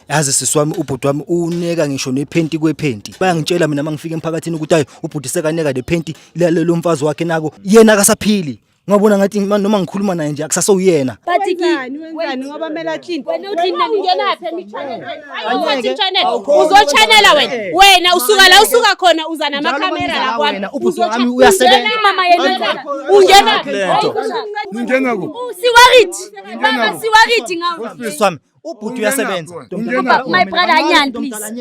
Yazi siswami ubhuti wami uneka ngisho nephenti kwephenti. Bayangitshela mina mangifika emphakathini ukuthi hayi ubhuti sekaneka nephenti lo mfazi wakhe nako yena akasaphili. Ngabona ngathi noma ngikhuluma naye nje akusasowuyena. Wenzani ngoba mela clean. Wena uthina ungena phela i-channel. Awuthi channel. Uzo-channela wena usuka khona uza namakhamera la kwami. Ubhuti wami uyasebenza. Mama yena ungena. Ngingena ku. Siwarit. Mama siwarit ngawo. Siswami ubhuti uyasebenza. My brother Anyani please.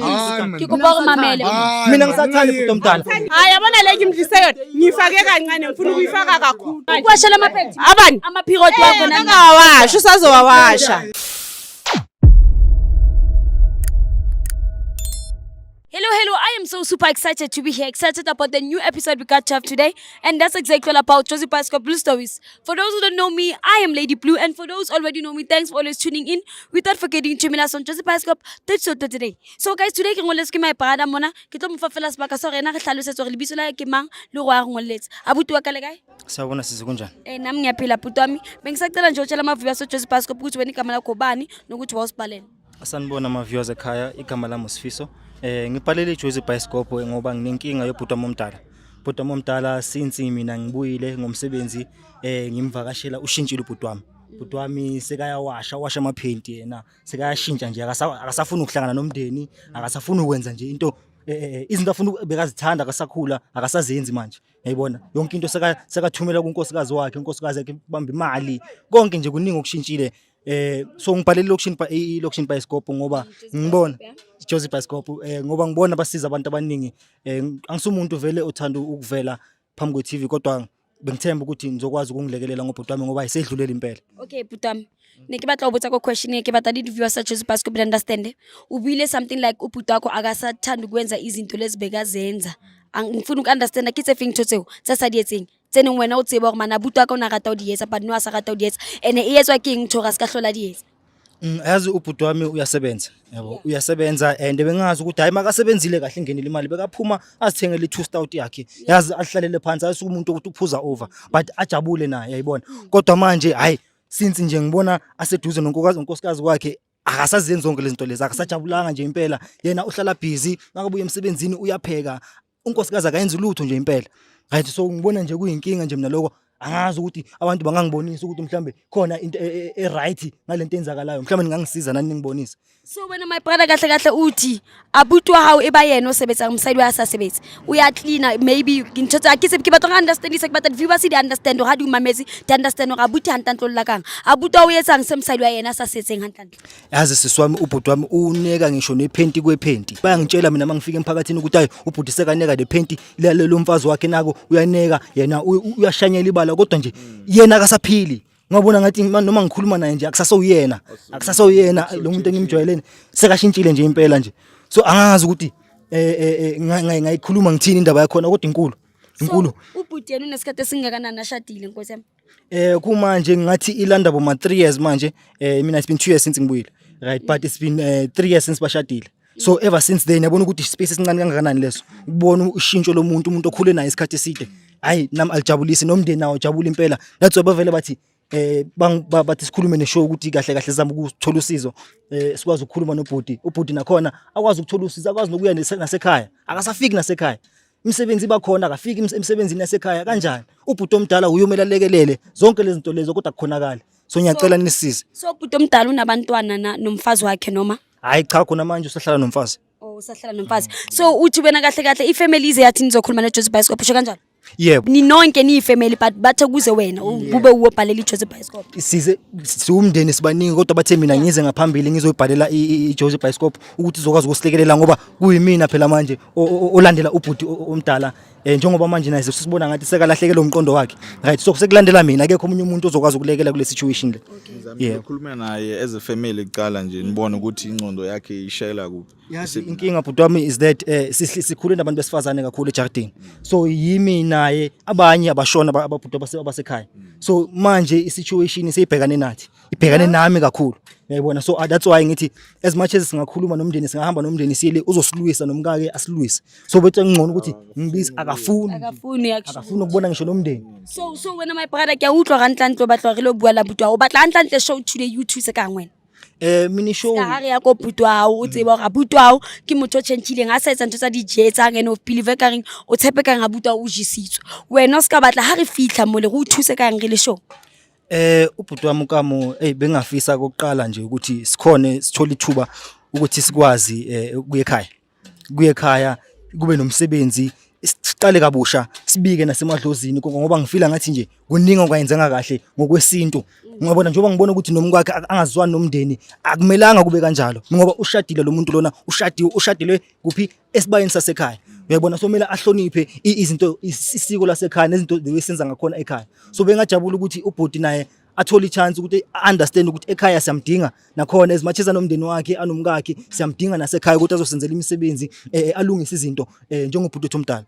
Ngikubonga mamele. Mina ngisathanda ubhuti omdala. Hayi yabona le ngimdlise yona. Ngifake kancane ngifuna ukuyifaka kakhulu. Kwashela amaphenti. Abani? Amaphiroti wakho nani? Ngawasha usazowawasha. Hello, I am so super excited to be here, excited about the new episode we got to have today, and that's exactly all about Josie Pascoe Blue Stories. For those who don't know me, I am Lady Blue, and for those already know me, thanks for always tuning in, without forgetting to us on Josie Pascoe today. So guys, today ke ngoletse ke my parada mona, ke tlo mfa fela sebaka so rena re hlalosetsa re lebitso la ke mang le go a ngoletse. Abuti wa ka le kae? Sawubona sisi kunjani? Nami ngiyaphila bhuti wami. Bengisacela nje utshela amaviyo so Josie Pascoe ukuthi wena igama lakho bani nokuthi wawusibhalela. Asanibona amaviewers ekhaya, igama lami uSifiso. Ngibhalele iJozi Bioscope ngoba nginenkinga yobhuti wami omdala. Ubhuti wami omdala since mina ngibuyile ngomsebenzi ngimvakashela ushintshile ubhuti wami. Ubhuti wami washa amaphenti yena, sekayashintsha nje akasafuna ukuhlangana nomndeni, akasafuna ukwenza nje into izinto afuna bekazithanda akasakhula akasazenzi manje. Yayibona yonke into sekathumela kunkosikazi wakhe, unkosikazi yakhe kubamba imali. Konke nje kuningi okushintshile. So ngibhalele location Bioscope ngoba ngibona Jozi Bioscope ngoba ngibona basiza abantu abaningi. Angisumuntu vele othanda ukuvela phambi kwe TV kodwa bengithemba ukuthi ngizokwazi ukungilekelela ngobhuti wami ngoba isedlulela impela. Okay bhuti wami, ne ke batla go botsa ko question ke batla di viewers sa Jozi Bioscope understand. Ubile something like ubhuti wakho akasathanda ukwenza izinto lezibekazenza. Ngifuna ukunderstand ke tse feng thotseo tsa sa dietseng. Tseneng wena o tseba gore mana buti wa ka o na rata o di etsa but no a sa rata o di etsa ene e etswa ke eng thora se ka hlola di etsa. Yazi ubhuti wami uyasebenza yabo uyasebenza and bengazi ukuthi hayi makasebenzile kahle ingenile imali bekaphuma azithengele i2 stout yakhe yazi ahlalele phansi ayisuka umuntu ukuthi uphuza over but ajabule naye yayibona kodwa manje hayi since nje ngibona aseduze nonkosikazi wakhe akasazenza zonke lezi zinto lezi akasajabulanga nje impela yena uhlala busy makabuye emsebenzini uyapheka unkosikazi akayenza lutho nje impela. Right, so ngibona nje kuyinkinga nje mina lokho angazi ukuthi abantu bangangibonisa ukuthi mhlambe khona into right ngalento enzakalayo mhlambe ningangisiza nani ningibonisa. So wena my brother kahle uthi abuti wa hao eba yena osebetsa ngomsadi wa sasebenzi uya cleaner maybe ngintshotsa akise ke batla understand isa ke batla viewers di understand o ha di mametse di understand o abuti hantantlo la kang abuti wa o etsang semsadi wa yena sa setseng hantantlo. Yazi siswami ubhuti wami uneka ngisho nephenti kwephenti. Bayangitshela mina mangifika emphakathini ukuthi hayi ubhuti sekaneka nephenti lo mfazi wakhe nako uyaneka yena uyashanyela ibala kodwa nje yena akasaphili. Ngabona ngathi noma ngikhuluma naye nje akusasowuyena lo muntu engimjwayelene sekashintshile nje impela nje. So angazi ukuthi ngayikhuluma ngithini indaba yakho kodwa inkulu. Ubhuti yena unesikhathi esingakanani ashadile Nkosi yami? Kumanje ngathi ilanda boma 3 years manje mina it's been 2 years since ngibuyile right but it's been 3 years since bashadile. So ever since then yabona ukuthi space esincane kangakanani leso ukubona ushintsho lomuntu okhule naye isikhathi eside hayi nami alijabulisi nomndeni nawo jabula impela that's why bavele bathi bathi sikhulume neshow ukuthi kahle zama ukuthola usizo sikwazi ukukhuluma nobhuti ubhuti nakhona akwazi ukuthola usizo akwazi nokuya nasekhaya akasafiki nasekhaya imisebenzi bakhona akafiki emsebenzini nasekhaya kanjani ubhuti omdala uyomela lekelele zonke lezi zinto lezo kodwa kukhonakala so ngiyacela nisize. So ubhuti omdala unabantwana nomfazi wakhe noma hayi cha khona manje usahlala nomfazi. Usahlala nomfazi so uthi wena kahle ifamily ize yathi nizokhuluma neJozi Bioscope usho kanjani? Yebo. Ninonke niyifamily but bathe kuze wena ube uwobhalela iJozi Bioscope. Siwumndeni sibaningi kodwa bathe mina ngize ngaphambili ngizoyibhalela iJozi Bioscope ukuthi izokwazi ukusilekelela ngoba kuyimina phela manje olandela ubhuti omdala njengoba manje naye sisibona ngathi sekalahlekelwe umqondo wakhe right so sekulandela mina akekho omunye umuntu ozokwazi ukulekela kule situation le. Ngikhuluma naye as a family kuqala nje nibone ukuthi ingcondo yakhe ishayela kuphi. Yazi inkinga bhuti wami is that sikhule nabantu besifazane kakhulu eJardini so yimi naye abanye abashona ababhuti abasekhaya so manje isituation seyibhekane nathi ibhekane nami kakhulu yayibona so that's why ngithi as much as singakhuluma nomndeni singahamba nomndeni siyele uzosilwisa nomkake asilwise so bethe ngcono ukuthi ngibisi akafuni ukubona ngisho nomndeni. So wena my brother ke a utlwa gantlantlo batla re lo bua la butwa o batla gantlantlo show today YouTube se ka ngwena Mina show ka re ya ko puto hao o tseba gore puto hao ke motho o tšhentšhileng a sa etsa ntho tsa di jetsang ene o believe ka reng o tshepe ka reng a buto o jisitswe wena o ska batla ha re fihla mo le go thuse ka reng re le show ubhuti wami ukamo bengafisa kokuqala nje ukuthi sikhone sithola ithuba ukuthi sikwazi kuye ekhaya kube nomsebenzi siqale kabusha sibike nasemadlozini ngoba ngifila ngathi nje kuningi okwayenzanga kahle ngokwesintu ngiyabona njengoba ngibona ukuthi nomkwakhe angazwani nomndeni akumelanga kube kanjalo ngoba ushadile lo muntu lona ushadilwe kuphi esibayeni sasekhaya uyabona so kumele ahloniphe izinto isiko lasekhaya nezinto esenza ngakhona ekhaya so bengajabula ukuthi ubhuti naye athola ichance ukuthi understand ukuthi ekhaya siyamdinga nakhona ezimatheza nomndeni wakhe anomkakhe siyamdinga nasekhaya ukuthi azosenzela imisebenzi alungise izinto njengobhuti omdala.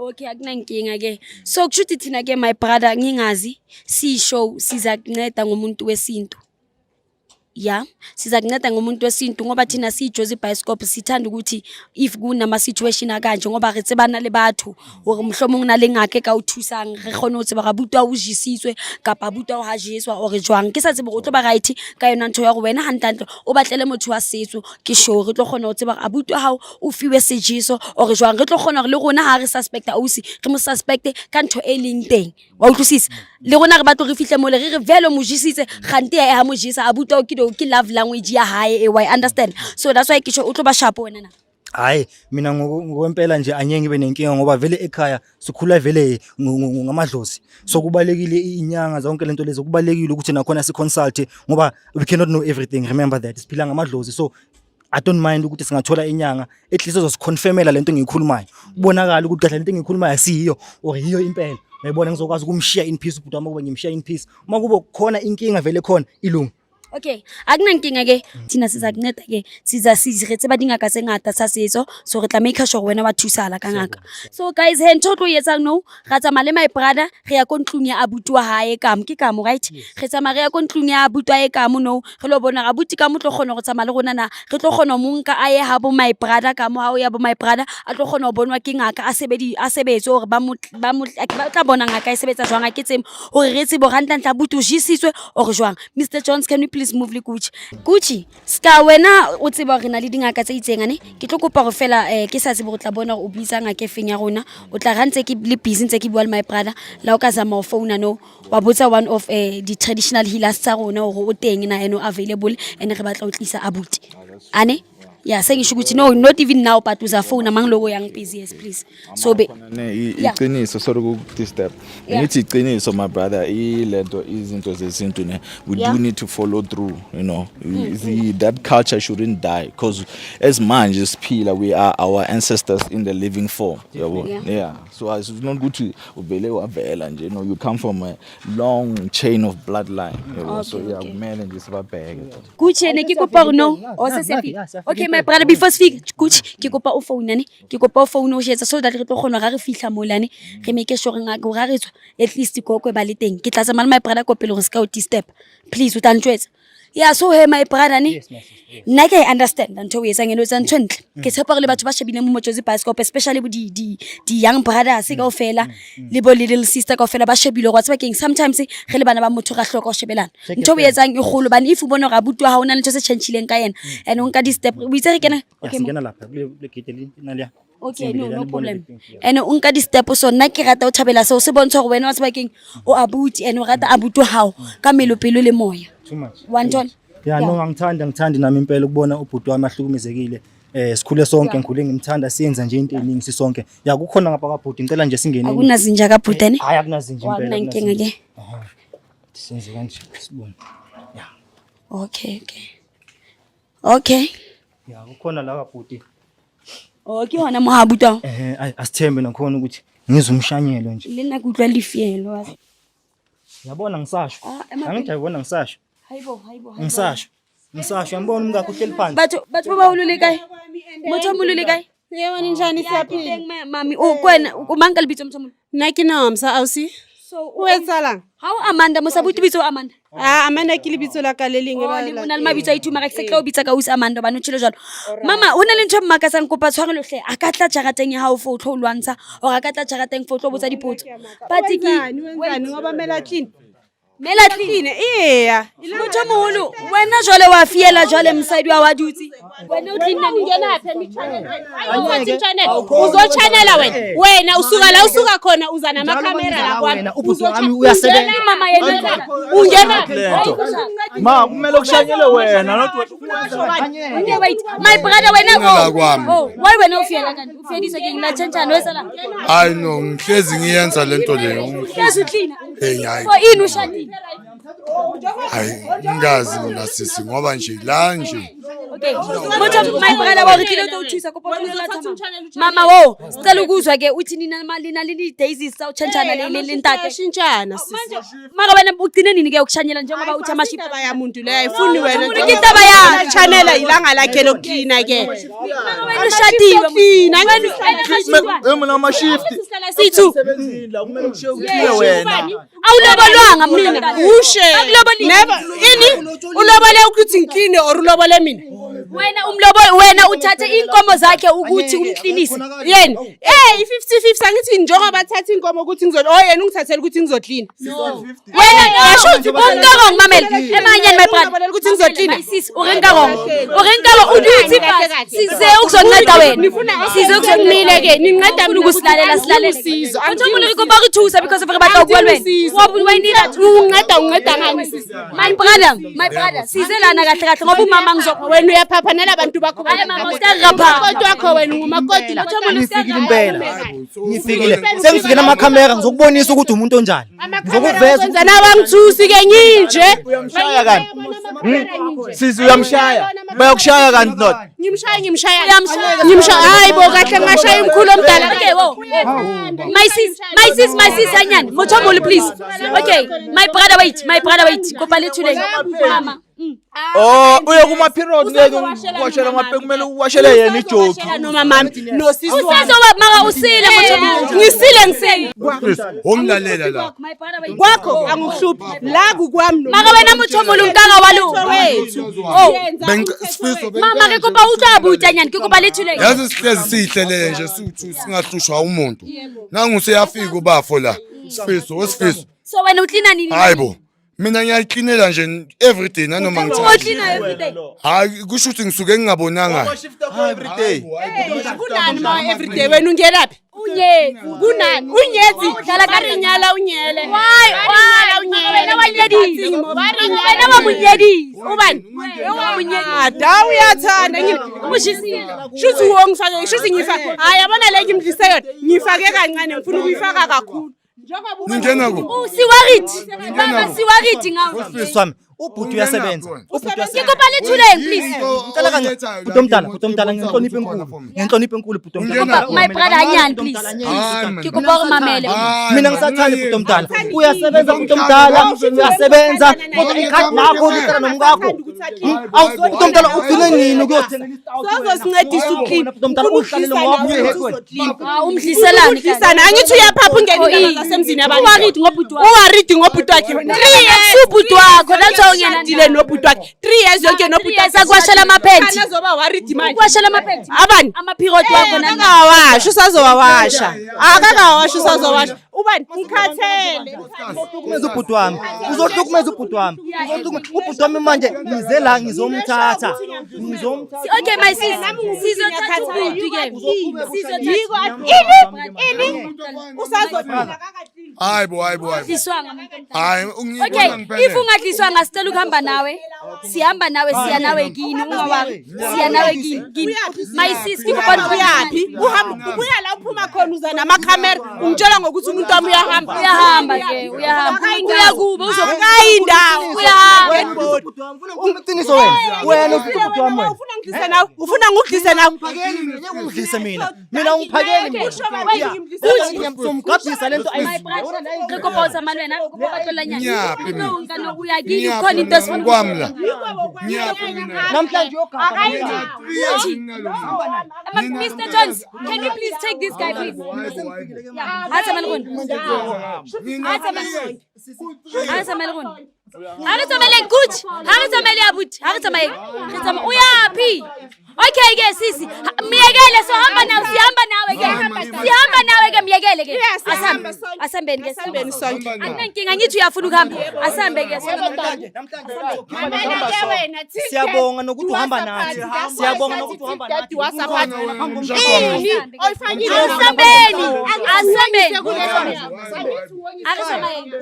Okay, akunankinga ke. So kushuthi thina ke my brother ngingazi sishow siza kunceda ngomuntu wesintu. Yeah, siza kunceda ngomuntu wesintu ngoba thina siJozi Bioscope sithanda ukuthi if kunama situation akanje ngoba re tsebana le batho hore mhlomong na le ngake ka o thusang re kgone ho tseba ga butwa o jisitswe kapa butwa o ha jeswa o re jwang ke sa tsebe go tlo ba right ka yona ntho ya go wena hantle o batlele motho wa setso ke sure re tlo kgona ho tseba ga butwa hao o fiwe sejiso o re jwang re tlo kgona le rona ha re suspecta ausi re mo suspecte ka ntho e leng teng wa utlwisisa le rona re batlo re fihle mo le re velo mo jisitse kgante ya ha mo jisa a butwa o ki love language ya hae I understand so that's why kisho utlo ba sharp wena na hayi mina ngokwempela nje anyenge ngibe nenkinga ngoba vele ekhaya sikhula vele ngamadlozi so kubalekile inyanga zonke lento lezo kubalekile ukuthi nakhona si consult ngoba we cannot know everything remember that siphila ngamadlozi so I don't mind ukuthi singathola inyanga at least uzosiconfirmela lento engiyikhulumayo ubonakala ukuthi kahle lento engiyikhulumayo asiyo or yiyo impela uyabona ngizokwazi ukumshiya in peace ubhuti wami kube ngimshiya in peace uma kube khona inkinga vele khona ilungu. Okay, akunankinga ke thina siza kunceda ke siza siziretse ba dingaka tse ngata sa setso so re tla make sure wena wa thusala ka ngaka. So guys he ntotlo yetsang no ga tsama le my brother re ya kontlung ya abuti wa hae kam ke kamo right re tsama re ya kontlung ya abuti wa hae kamo no re lo bona ga buti ka mo tlo gona go tsama le rona na re tlo gona mo nka a ye ha bo my brother ka mo ha o ya bo my brother a tlo gona go bonwa ke ngaka a sebetse hore ba tla bona ngaka e sebetsa jwang a ke tsemo hore re tsebo ga ntla buti o jisitswe o re jwang Mr Jones can we please move le Gucci ska wena o tseba re na le dingaka tse itseng ane ke tlo kopa go fela ke sa tsebe go tla bona o bitsa ngaka feng ya rona o tla rantse ke le busy ntse ke bua le my brother la o ka zama o phone no wa botsa one of the traditional healers tsa rona hore o teng na eno available ene re batla o tlisa abuti ane yeah saying ukuthi no not even now but uza phone amang logo yang busy yes please so be iqiniso sorry ku disturb ngithi iqiniso my brother ilento izinto zesintu ne we do need to follow through you know that culture shouldn't die because as manje siphila we are our ancestors in the living form yeah so it's not good to ubele wavela nje you know you come from a long chain of bloodline so yeah kumele nje sibabheke Gucci ne ke kopa no o se sefi okay my brother before speak Gucci ke kopa o phone ne ke kopa o phone o shetsa so that re tlo gona ga re fihla molane re make sure ngaka go ga re tswa at least go ba le teng ke tla tsama le my brother ko pele go ska o step please o tantshwetsa yeah so he my brother ne nna ke understand ntho o etsa ngeno tsa ntwentle ke tshepa re le batho ba shebile mo Jozi Bioscope especially di young brothers ka ofela le bo little sister ka ofela ba shebile go tseba keng sometimes re le bana ba motho ga hloka go shebelana ntho o etsang e golo bana if o bona ga butu ha ona ntho se tšhentšhileng ka yena and o nka di step o itse re kena okay ngena lapha le kitele nalia okay no problem and o nka di step so nna ke rata o thabela so se bontsha go wena wa tseba keng o abuti and o rata abutu hao ka melopelo le moya too much one yeah no ngithanda nami impela ukubona ubhuti wami ahlukumezekile sikhule sonke ngikhule ngimthanda siyenza nje into eningi sisonke ya kukhona ngapha kabhuti ngicela nje singene akunazinja kabhuti ne hayi akunazinja impela akunankinga ke senze kanje sibone ya okay ya kukhona la kabhuti okay hona mo habuta asithembe nakhona ukuthi ngizumshanyelo nje lena kutlwa lifielo yabona ngisasho angithi ayibona ngisasho hayibo ngisasho yambona umngakho uhleli phansi batho ba ulule kae motho mulule kae yebo ninjani siyaphila mami kwena umanga libitso motho mulule nna ke nomsa ausi so o etsalang how Amanda mosabuti bitso Amanda Amanda ke lebitso la ka le leng ba le bona le mabitso a ituma ga se tla o bitsa ka usi Amanda ba no tshile jalo mama hona le ntho mmaka sang kopa tshwarelo hle a ka tla jarateng ya hao fo tlo lwantsha o ga ka tla jarateng fo tlo botsa dipotso but ke wenzani ngoba mela clean Mela clean. Yeah. Motho moholo, wena jwale wa fiela jwale msadi wa dutse. Wena o clean ngena apha channel. Uzochannela wena usuka la usuka khona uza namakamera la kwami. Ubutwami uyasebenza. Mama yena. Ungena. Ma kumele kushanyele wena not Wait, my brother wena why wena ufiela kanti? Ufedisa ke ngina chanchana wesala. Hayi no ngihlezi ngiyenza lento leyo. Uhlezi clean. Hayi. For ini ushadile? Hayi ngingazi mina sisi ngoba nje la nje. Okay. Motho my brother wa ritile to thusa kopo mama wo sicela ukuzwa ke uthi nina malina lini daisies sawuchanchana le ntate. Shintshana sisi. Maka wena ugcine nini ke ukushanyela njengoba uthi amaship Indaba yamuntu leyo ayifuni wena. Indaba ya Channel ilanga lakhe lokucleana ke. wena ushadiwe Clean. mina ama-shift sithu kumele kushiye wena awulobolwanga mina Ushe. Never. Ini ulobole ukuthi ngiclean or ulobole mina. wena uthathe inkomo zakhe ukuthi umklinise Yena. 50-50 angithi njengoba bathatha inkomo ukuthi yena ungithathela ukuthi ngizoclean. wena ngisho ukuthi unkaro ngimamela emanyeni my brother ukuthi ngizoclean. my sis urenkaro uduthi basi size ukuzonceda wena size Ngimile ke ninceda mina ukusilalela usizo. uthi umuntu ukoba ukuthusa because of abantu okwelweni ngoba wayinila Ungnceda ngani sisi? my brother size lana kahle kahle ngoba umama ngizokho Wena uyaphaphanela abantu bakho. Hayi mama usiyarapha Kodwa wakho wena ngumakoti la. Ngifikile impela ngifikile sengifike namakhamera ngizokubonisa ukuthi umuntu onjani ngizokuveza Kwenza nabangithusi ke nyinje. uyamshaya kanti sisi uyamshaya bayakushaya kanti not Ngimshaya hayibo kahle ngashaya imkhulu omdala. Okay, whoa. My sis, Anyan. Motomoli, please. Okay, my brother, wait. Kopale today. Mama. uye kuma-period ngeke uwashele amapeni kumele uwashele yena ijoki Noma mami no sisi Usazo maka usile motomoli. ngisile. Umlalela la. My brother, wait. Kwakho angikuhluphi la kukwami no. Maka wena motomoli umkanga walu. Sifiso Mama ke kopa uthabuta Anyan, ke kopale today. yazi sihlezi sihlelele nje sithi singahlushwa umuntu. Nangu useyafika ubafo la. Sifiso. So wena ucleana nini? Hayibo. Mina ngiyaklinela nje every day nanoma ngithanda. Ucleana every day. Hayi kusho ukuthi ngisuke ngingabonanga. every day Kunani ma everyday wena ungelaphi? Kunani? Unyezi dlala karinyala unyele. Why? Wena wanyedisi. Wena wamunyedisi. Ubani? Da uyathanda Mushisile. Shuthi wongifake shuthi ngifake. Hayi yabona le ngimdlise yona. Ngifake kancane ngifuna ukuyifaka kakhulu. Ningena ku. Siwariti. Mama siwariti ngawo. Siswami ubhuti uyasebenza Ngikopale today please. ngicela kancane bhuti omdala ngenhlonipho enkulu bhuti omdala My brother Anyan please. Ngikopa ukumamele. mina ngisathanda bhuti omdala uyasebenza bhuti omdala uyasebenza kodwa ikhadi lakho ulisela nomkakho awusothi bhuti omdala ugcine nini ukuyothenga Sizosincedisa uclean. bhuti omdala uhlalele ngwakho Umdliselani Udlisana angithi uyaphapha ungena indaba zasemzini yabantu. Uwariti ngobhuti wakho. Uwaridi ngobhuti wakhe. 3 years ubhuti wakho nathi Dile nobhuti wakhe. 3 years yonke nobhuti wakhe. sakwashela amapenti. Azoba waridi manje. Kwashela amapenti. Abani? Amaphiroti wakho nani? Akawasha usazowawasha. Akakawasha usazowasha. Ubani ngikhathele. uzohlukumeza ubhuti wami ubhuti wami manje ngize la ngizomthatha Okay my sis. Sizothatha ubhuti ke. Ini usazophila. Hayibo. Dliswanga. Hayi Okay, ungibona ngempela. if ungadliswanga sicela ukuhamba nawe. Sihamba nawe siya nawe kini ungawami. Siya nawe kini. My sis ngikubona Uyapi? Uhamba ubuya la uphuma khona uza namakhamera ungitshela ngokuthi umuntu wami uyahamba. uyahamba ke uyahamba. Uyakuba Indawo. uyahamba. Uqiniso wena ubhuti wami wena Ufuna ngidlise nawe? Ufuna ngikudlise nawe? ungidlise mina ungiphakeli ngiyamgabhisa lento Ngikopa uzamani wena ngikopa batholanyana. Nyaphi mina? Ngano uyakini khona into esifuna kwami la. Nyaphi mina? namhlanje yogaba Mr. Jones, can you please take this guy please? Hasa malgun. Tsamayeng good. Ha re tsamaye abuti. Ha re tsamayeng. Re tsamaya. Uyapi? Okay ke sisi. Miyekele so hamba nawe sihamba nawe ke. Sihamba nawe ke miyekele ke. Asambeni ke sambeni sonke. Anenkinga ngithi uyafuna ukuhamba. Asambe ke sonke. Siyabonga nokuthi uhamba nathi. Siyabonga nokuthi uhamba nathi. Asambeni.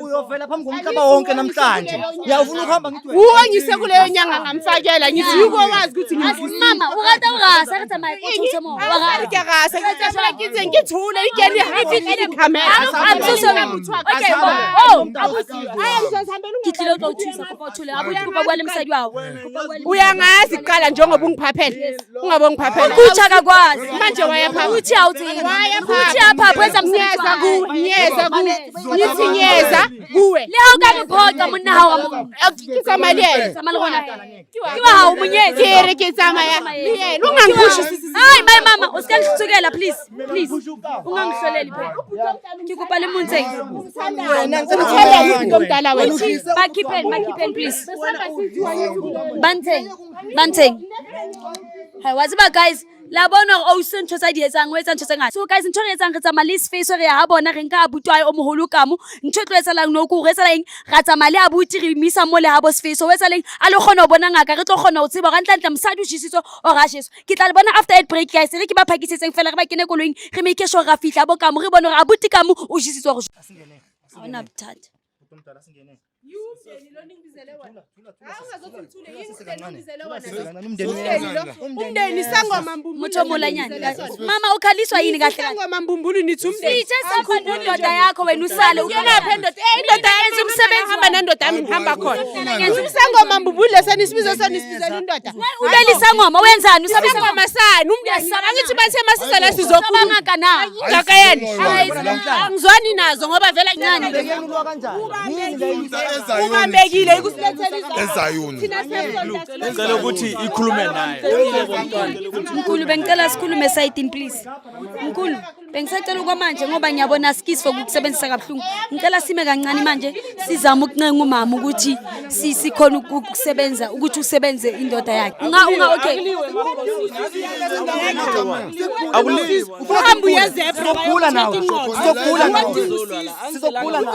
Uyovela phambi komhlaba wonke namhlanje. Uyafuna ukuhamba ngithi Uwongise kuleyo nyanga ngamfakela ngithi yuko wazi ukuthi Mama, ukata urasa re tsamaya ko thuse mo. ke rasa ke tsela ke tseng ke thule e kene ha camera. I'm so sorry. Okay, oh. Ke tlile go thusa go ba thule. Abuti go ba bua le mosadi wa go. Uyangazi qala njengoba ungiphaphela ungabonga ngiphaphela Kutsha ka kwazi. manje wayapha Uthi awuthi. Uthi apha kwenza msebenzi. Nyeza kuwe Le ha o ka report monna ha wa mo. ke tsamaya Tsamaya gona. Ke wa ha o monyetsi. ke re ke tsamaya le yena ungangikhushi Hayi my mama, usikangithukela please. Please. Ungangihloleli phela. Ngikupa le muntseng. ngithanda ngomdala wethu Bakhiphen please. Banteng. Hai waziba guys, la bona o sentho tsa di etsang o etsa ntho tse ngata. So guys, ntho re etsang re tsamaya le space re ha bona re nka abutwae o moholo ka mo. Ntho tlo etsalang no ku re etsalang ra tsamaya le abuti re misa mo le habo space o etsalang a le khona o bona ngaka re tlo khona o tseba ga ntla mosadi o shisitso o ga shiso. Ke tla le bona after 8 break guys re ke ba phakisetseng fela re ba kene koloing re make sure ra fihla bo ka mo re bona re abuti ka mo o shisitso go. Ona bothata. umndeni sangoma Mutho molanyana. Mama ukhaliswa yini kahle kahle? sangoma mbumbulu nithi umndeni Sithe sakho nendoda yakho wena usale ngapha indoda indoda yenza umsebenzi hamba nendoda yami ngihamba khona ngenza umsangoma mbumbulu senisibizo senisibizo indoda ulelisa ngoma wenzani usabisa ngoma sani umndeni angithi bathe masisa la sizokhuluma kana ngaka yena angizwani nazo ngoba vela ncane ubambekile ikusilethela ezayuni Ngicela ukuthi ikhulume naye. Mkhulu bengicela sikhulume side please. Mkhulu bengisacela kwamanje ngoba ngiyabona skills for ukusebenzisa kabuhlungu. Ngicela sime kancane manje sizama ukuncenga umama ukuthi sikhona ukusebenza ukuthi usebenze indoda yakhe. Unga okay. uhamba uyezebra Sizokhula nawe. Sizokhula nawe. Sizokhula nawe.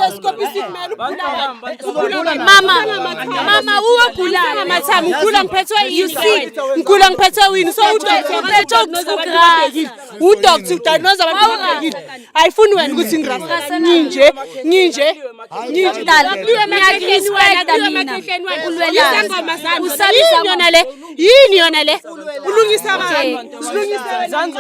Mama uwogula mathami ukhula ngiphethwe yini ngikhula ngiphethwe wini so udoktor ukubekile udoktor udiagnose abantu ayifuni wena ukuthi ngirasa nginje dala ngiyakrespecta mina ulwela usabisa yona le ulungisa abantu silungisa zanzo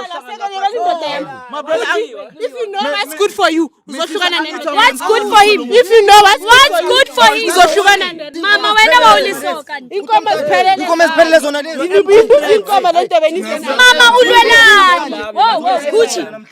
if you know what's good for you uzohlukana nendoda what's good for him if you know what's good for him uzohlukana mama wena bawulisoka inkomo ziphelele Inkomo eziphelele zona lezi. inkomo lento benizena mama ulwelani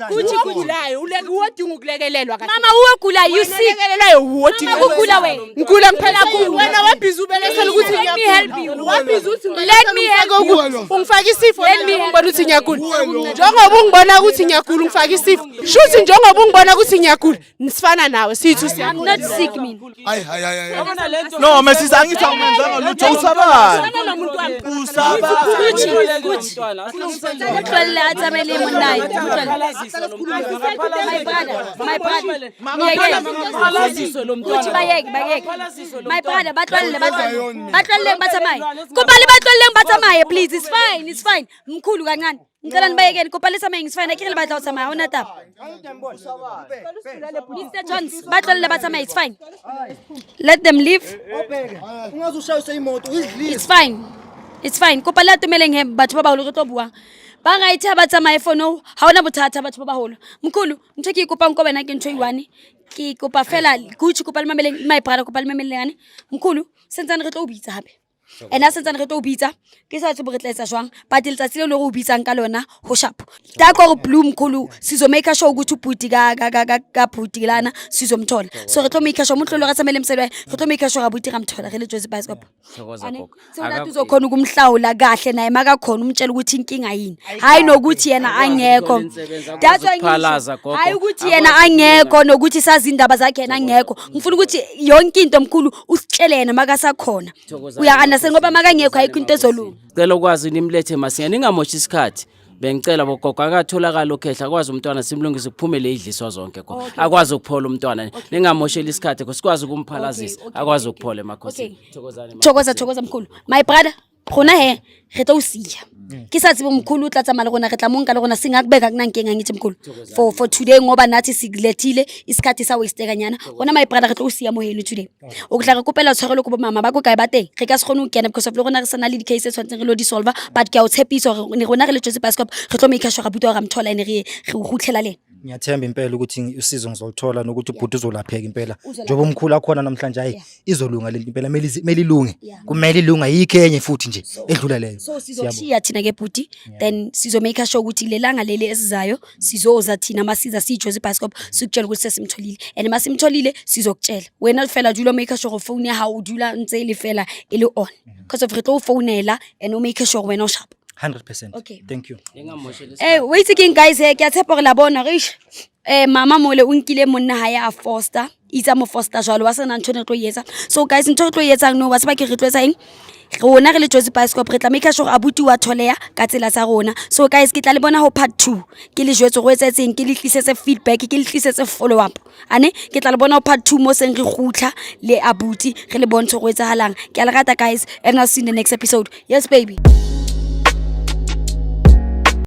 kuthi ugulayo uwodinga ukulekelelwa kahle mama uwogula you see ulekelelayo uwodinga ukugula wena ngikula mphela ku wena wabhiza ubelethela ukuthi let me help you wabhiza uthi let me help you ungifaka isifo ngibona ukuthi ngiyagula njengoba ungibona ukuthi ngiyagula ungifaka isifo shuthi njengoba ungibona ukuthi ngiyagula nisifana nawe sithu I'm not sick mina hayi No, mesisi angithi awumenzanga lutho usabani. nomuntu wami utlwele atsamele monayi my brother kuthi bayeke my brother batlwele batsamaye kubali batlwele batsamaye please it's fine mkhulu kancane ngicela nibayekeni kubali samaye ngisifine akhe batla utsamaya ona tapa Mr. Jones batlwele batsamaye it's fine let them leave Ungaze ushayise imoto idlile. It's fine. Kopa la tumele nge batho ba baholo re tlo bua. Ba ga itse ba tsamaye fono ha ona bothata batho ba baholo. Mkhulu, ntse ke kopa nko wena ke ntho iwane. Ke kopa fela Gucci kopa le mameleng my brother kopa le mameleng ane. Mkhulu, sentsane re tlo o bitsa hape. and a sentse re tlo o bitsa ke sa tsebo re tla etsa jwang but letsatsi le go bitsang ka lona ho sharp ta go bloom khulu sizo make sure ukuthi ubhuti ka bhuti lana sizomthola so re tlo make sure umuntu lo ga tsamele emselwe re tlo make sure abuti ramthola re le Jozi Bioscope so la tuzokhona ukumhlawula kahle naye makakhona umtshela ukuthi inkinga yini hayi nokuthi yena angekho that's why hayi ukuthi yena angekho nokuthi sazi indaba zakhe yena angekho ngifuna ukuthi yonke into omkhulu usitshelene makasakhona uya understand ngoba makangekho ayikho into ezolunga cela ukwazi nimlethe masinya ningamoshi isikhathi bengicela bogogo akatholakala okhehla akwazi umntwana simlungise kuphumele idliswa zonke khona akwazi ukuphola umntwana ningamoshela isikhathi sikwazi ukumphalazisa akwazi ukuphola emakhosini thokoza mkhulu my brother khona he re tlo usiya ke sa tsebe mkhulu utla tsamala gona re tla monka le gona singakubeka kunankenga ngithi mkhulu for today ngoba nathi sikulethile isikhathi sa waste kanyana gona my brother re tlo usiya mohelo today ukudla re kopela tshwarelo go mama ba go kae ba teng re ka se gone o kena because of le gona re sana le di cases tshwantse re lo di solve but ke a o tshepisa gore ne gona re le Jozi Bioscope re tlo make sure ga buti wa ga mthola ene re gutlela le ngiyathemba impela ukuthi usizo ngizolithola nokuthi ubhuti uzolapheka impela njengoba umkhulu akhona namhlanje hayi izolunga lento impela melilunge kumele ilunga yikhenye futhi nje edlula leyo so sizoshiya thina ke bhuti then sizo make sure ukuthi lelanga leli esizayo sizoza thina masiza si Jozi Bioscope sikutshela ukuthi sesimtholile and masimtholile sizokutshela wena fela dula make sure phone ya ha udula ntse le fela ile on because of re tlo founela and o make sure wena o sharp 100%. Okay. Thank you. Wait again guys ke a tshepa gore la bona rish mama mole o nkile monna ha ya foster itsa mo foster jalo wa sana ntho ne tlo yetsa so guys ntho tlo yetsang no ba se ba ke re tlo etsa eng rona re le Jozi Bioscope re tla make sure abuti wa tholeya ka tsela tsa rona so guys ke tla le bona ho part 2 ke le jwetso go etsetseng ke le tlisetse feedback ke le tlisetse follow up ane ke tla le bona ho part 2 mo seng re gutla le abuti re le bontsho go etsahalang ke a le rata guys and I'll see you in the next episode yes baby